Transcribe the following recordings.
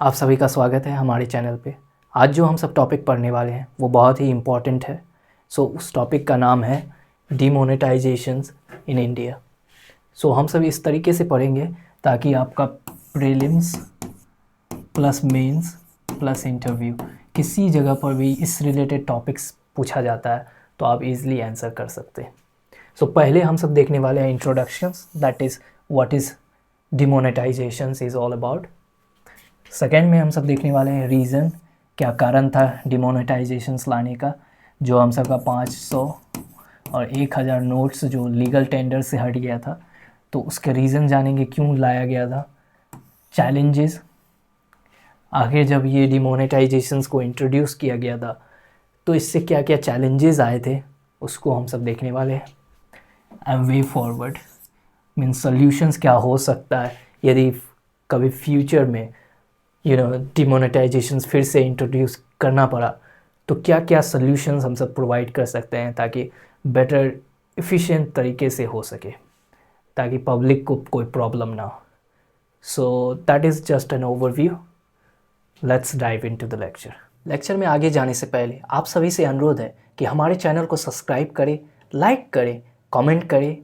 आप सभी का स्वागत है हमारे चैनल पे। आज जो हम सब टॉपिक पढ़ने वाले हैं वो बहुत ही इम्पॉर्टेंट है। उस टॉपिक का नाम है डिमोनेटाइजेशंस इन इंडिया। हम सब इस तरीके से पढ़ेंगे ताकि आपका prelims plus mains plus interview किसी जगह पर भी इस रिलेटेड टॉपिक्स पूछा जाता है तो आप इजीली आंसर कर सकते हैं। पहले हम सब देखने वाले हैं introductions, that is what is demonetisations is all about. Second में हम सब देखने वाले हैं रीज़न, क्या कारण था डिमोनेटाइजेशंस लाने का, जो हम सब का 500 और 1000 नोट्स जो लीगल टेंडर से हट गया था, तो उसके रीज़न जानेंगे क्यों लाया गया था। चैलेंजेस, आगे जब ये डिमोनेटाइजेशंस को इंट्रोड्यूस किया गया था तो इससे क्या क्या चैलेंजेस आए थे उसको हम सब देखने वाले हैं। And way forward means solutions क्या हो सकता है यदि कभी फ्यूचर में डिमोनेटाइजेशंस फिर से इंट्रोड्यूस करना पड़ा तो क्या क्या सॉल्यूशंस हम सब प्रोवाइड कर सकते हैं ताकि बेटर एफिशिएंट तरीके से हो सके, ताकि पब्लिक को कोई प्रॉब्लम ना हो। So that is just an overview. Let's dive into the lecture में आगे जाने से पहले आप सभी से अनुरोध है कि हमारे चैनल को सब्सक्राइब करें, लाइक करें, कमेंट करें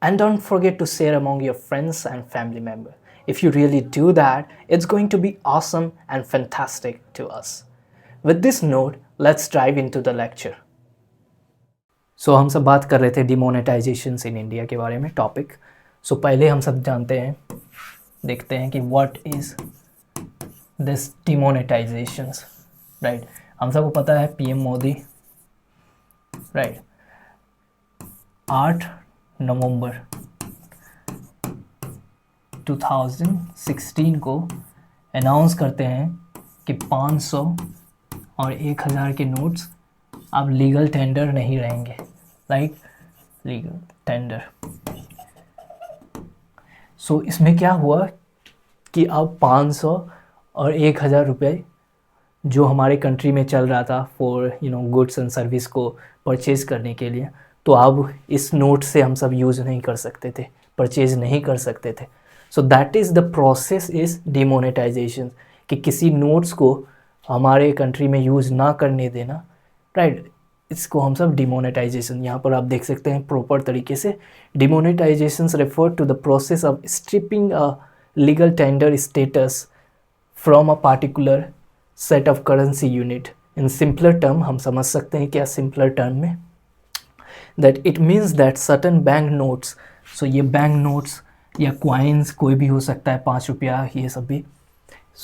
and don't forget to share among your friends and family member. If you really do that, it's going to be awesome and fantastic to us. With this note, let's dive into the lecture. हम सब बात कर रहे थे डिमोनेटाइजेशंस in India के बारे में topic. पहले हम सब जानते हैं, देखते हैं कि व्हाट इज़ दिस डिमोनेटाइजेशंस, राइट। हम सबको पता है पीएम मोदी, राइट, 8 नवंबर 2016 को अनाउंस करते हैं कि 500 और 1000 के नोट्स अब लीगल टेंडर नहीं रहेंगे, राइट, लीगल टेंडर। इसमें क्या हुआ कि अब 500 और 1000 रुपये जो हमारे कंट्री में चल रहा था फॉर गुड्स एंड सर्विस को परचेज़ करने के लिए, तो अब इस नोट से हम सब यूज़ नहीं कर सकते थे, परचेज़ नहीं कर सकते थे। That is the process is demonetisation, कि किसी नोट्स को हमारे कंट्री में यूज़ ना करने देना, राइट। इसको हम सब डिमोनेटाइजेशन, यहाँ पर आप देख सकते हैं प्रॉपर तरीके से, demonetisations refer to the process of stripping a legal tender status from a particular set of currency unit. In simpler term हम समझ सकते हैं क्या सिंपलर टर्म में, that it means that certain bank notes, ये bank notes या coins कोई भी हो सकता है, 5 रुपया, ये सब भी।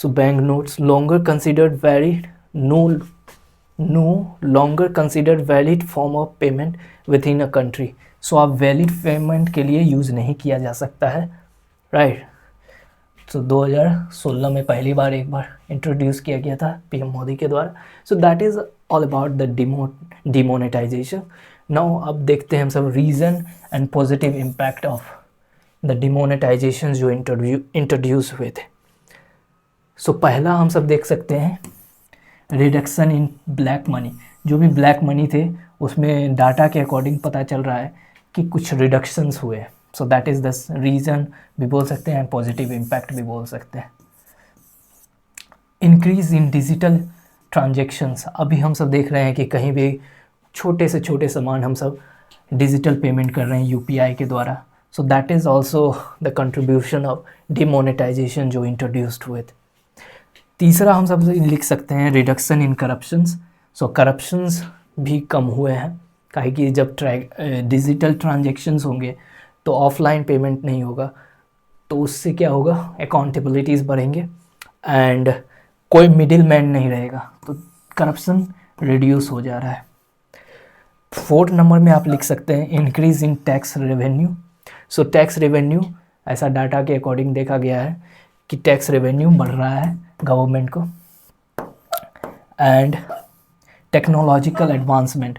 Bank notes longer considered valid, no longer considered valid form of payment within a country. आप वैलिड पेमेंट के लिए यूज़ नहीं किया जा सकता है, राइट। 2016 में पहली बार एक बार इंट्रोड्यूस किया गया था पीएम मोदी के द्वारा। That is all about the demonetisation. Now अब देखते हैं हम सब reason and positive impact of the demonetisation जो इंट्रोड्यूस हुए थे। पहला हम सब देख सकते हैं रिडक्शन इन ब्लैक मनी। जो भी ब्लैक मनी थे उसमें डाटा के अकॉर्डिंग पता चल रहा है कि कुछ रिडक्शंस हुए। दैट इज़ द रीज़न भी बोल सकते हैं, पॉजिटिव इम्पैक्ट भी बोल सकते हैं। इंक्रीज़ इन डिजिटल ट्रांजेक्शन्स, अभी हम सब देख रहे हैं कि कहीं भी छोटे से छोटे सामान हम सब डिजिटल पेमेंट कर रहे हैं यूपीआई के द्वारा। That is also the contribution of demonetisation जो इंट्रोड्यूस्ड हुए थे। तीसरा हम सब लिख सकते हैं रिडक्शन इन करप्शंस। करप्शंस भी कम हुए हैं, काहे कि जब डिजिटल ट्रांजेक्शन्स होंगे तो ऑफलाइन पेमेंट नहीं होगा, तो उससे क्या होगा, अकाउंटेबिलिटीज़ बढ़ेंगे एंड कोई मिडिल मैन नहीं रहेगा, तो करप्शन रिड्यूस हो जा रहा है। 4th नंबर में आप लिख सकते हैं increase in tax revenue. Tax revenue, ऐसा डाटा के अकॉर्डिंग देखा गया है कि टैक्स रेवेन्यू बढ़ रहा है गवर्नमेंट को। एंड टेक्नोलॉजिकल एडवांसमेंट,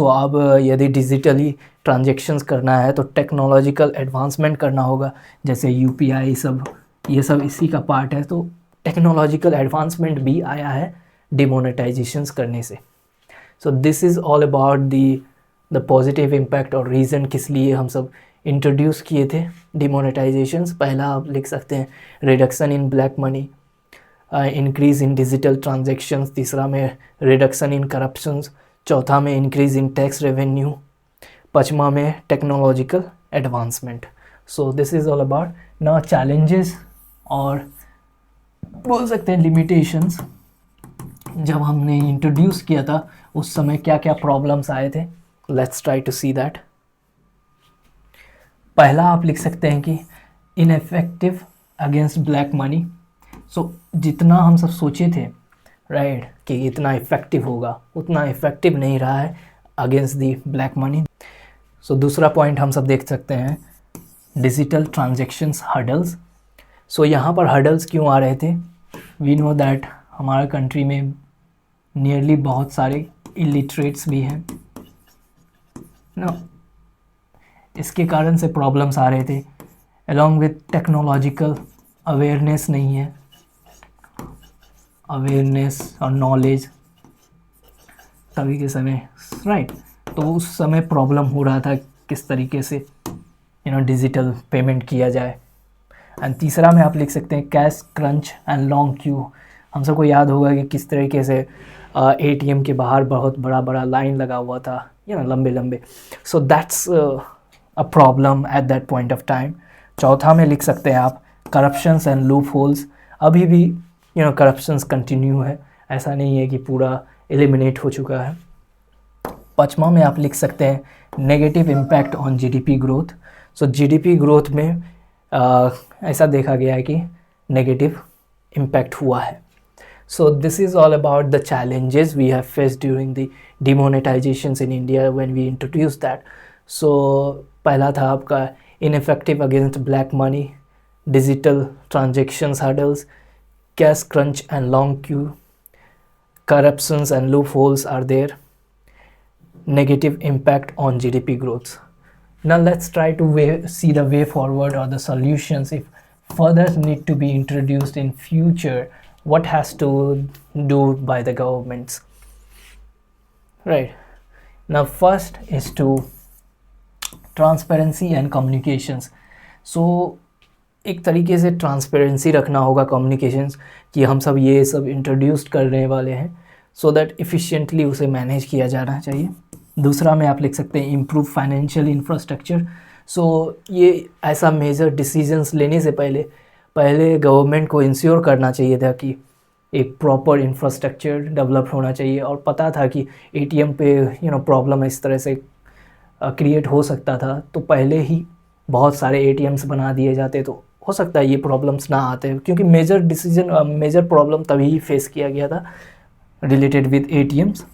अब यदि डिजिटली ट्रांजेक्शन्स करना है तो टेक्नोलॉजिकल एडवांसमेंट करना होगा, जैसे यूपीआई सब, ये सब इसी का पार्ट है। तो टेक्नोलॉजिकल एडवांसमेंट भी आया है डिमोनेटाइजेशंस करने से। This is all about the positive impact और रीज़न किस लिए हम सब इंट्रोड्यूस किए थे डिमोनेटाइजेशंस। पहला आप लिख सकते हैं reduction in black money, increase in digital transactions, तीसरा में रिडक्शन इन करप्शंस, चौथा में इंक्रीज़ इन टैक्स रेवेन्यू, पाँचवा में technological advancement. So this is all about now challenges और बोल सकते हैं लिमिटेशंस. जब हमने इंट्रोड्यूस किया था उस समय क्या क्या प्रॉब्लम्स आए थे, let's try to see that. पहला आप लिख सकते हैं कि ineffective against black money. So जितना हम सब सोचे थे राइट कि इतना इफ़ेक्टिव होगा, उतना इफ़ेक्टिव नहीं रहा है अगेंस्ट दी ब्लैक मनी. सो दूसरा पॉइंट हम सब देख सकते हैं डिजिटल ट्रांजेक्शन्स हर्डल्स. सो यहाँ पर हर्डल्स क्यों आ रहे थे? वी नो दैट हमारे कंट्री में नियरली बहुत सारे इलिटरेट्स भी हैं ना, इसके कारण से प्रॉब्लम्स आ रहे थे. अलॉन्ग विथ टेक्नोलॉजिकल अवेयरनेस नहीं है, अवेयरनेस और नॉलेज तभी के समय राइट. तो उस समय प्रॉब्लम हो रहा था किस तरीके से डिजिटल पेमेंट किया जाए. एंड तीसरा में आप लिख सकते हैं cash crunch and long Q. हम सबको याद होगा कि किस तरीके से एटीएम के बाहर बहुत बड़ा बड़ा लाइन लगा हुआ था लंबे लंबे. So that's a problem at that point of time. चौथा में लिख सकते हैं आप करप्शंस एंड लूप होल्स. अभी भी करप्शंस कंटिन्यू है, ऐसा नहीं है कि पूरा एलिमिनेट हो चुका है. पाँचवा में आप लिख सकते हैं negative impact on GDP growth. So GDP growth में ऐसा देखा गया है कि नेगेटिव इम्पैक्ट हुआ है. So this is all about the challenges we have faced during the demonetisations in India when we introduce that. So पहला था आपका ineffective against black money, digital transactions hurdles, cash crunch and long queue, corruptions and loopholes are there, negative impact on GDP growth. Now let's try to see the way forward or the solutions if further need to be introduced in future. What has to do by the governments, right? Now first is to transparency and communications. So एक तरीके से transparency रखना होगा communications कि हम सब ये सब इंट्रोड्यूस करने वाले हैं, सो दैट इफ़िशिएंटली उसे मैनेज किया जाना चाहिए. दूसरा में आप लिख सकते हैं इम्प्रूव फाइनेंशियल इंफ्रास्ट्रक्चर. सो ये ऐसा मेजर डिसीजंस लेने से पहले गवर्नमेंट को इंश्योर करना चाहिए था कि एक प्रॉपर इंफ्रास्ट्रक्चर डेवलप होना चाहिए. और पता था कि एटीएम पे प्रॉब्लम इस तरह से क्रिएट हो सकता था, तो पहले ही बहुत सारे एटीएम्स बना दिए जाते तो हो सकता है ये प्रॉब्लम्स ना आते, क्योंकि मेजर प्रॉब्लम तभी फेस किया गया था रिलेटेड विद एटीएम्स.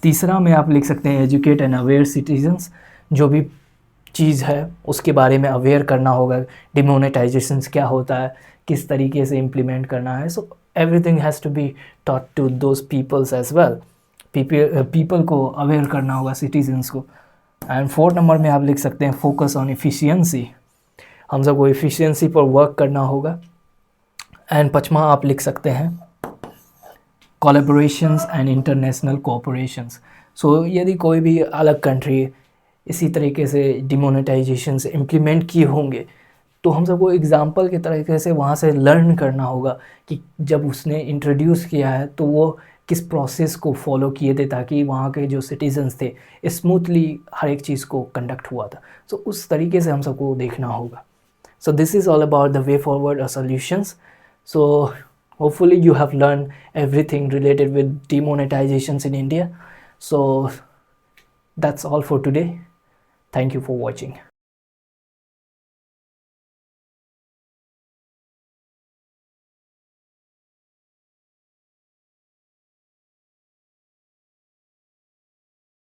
तीसरा में आप लिख सकते हैं एजुकेट एंड अवेयर सिटीजन्स. जो भी चीज़ है उसके बारे में अवेयर करना होगा, डिमोनेटाइजेशंस क्या होता है, किस तरीके से इम्प्लीमेंट करना है. So everything has to be taught to those peoples as well. People को अवेयर करना होगा, सिटीजन्स को. एंड फोर्थ नंबर में आप लिख सकते हैं फोकस ऑन एफिशिएंसी. हम सबको एफिशिएंसी पर वर्क करना होगा. एंड पाँचवा आप लिख सकते हैं कोलैबोरेशंस एंड इंटरनेशनल कोऑपरेशंस. सो यदि कोई भी अलग कंट्री इसी तरीके से डिमोनेटाइजेशन से इम्प्लीमेंट किए होंगे तो हम सबको एग्ज़ाम्पल के तरीके से वहाँ से लर्न करना होगा कि जब उसने इंट्रोड्यूस किया है तो वो किस प्रोसेस को फॉलो किए थे ताकि वहाँ के जो सिटीजन्स थे स्मूथली हर एक चीज़ को कंडक्ट हुआ था. सो उस तरीके से हम सबको देखना होगा. So this is all about the way forward और solutions. So hopefully you have learned everything related with demonetizations in India. So that's all for today. Thank you for watching.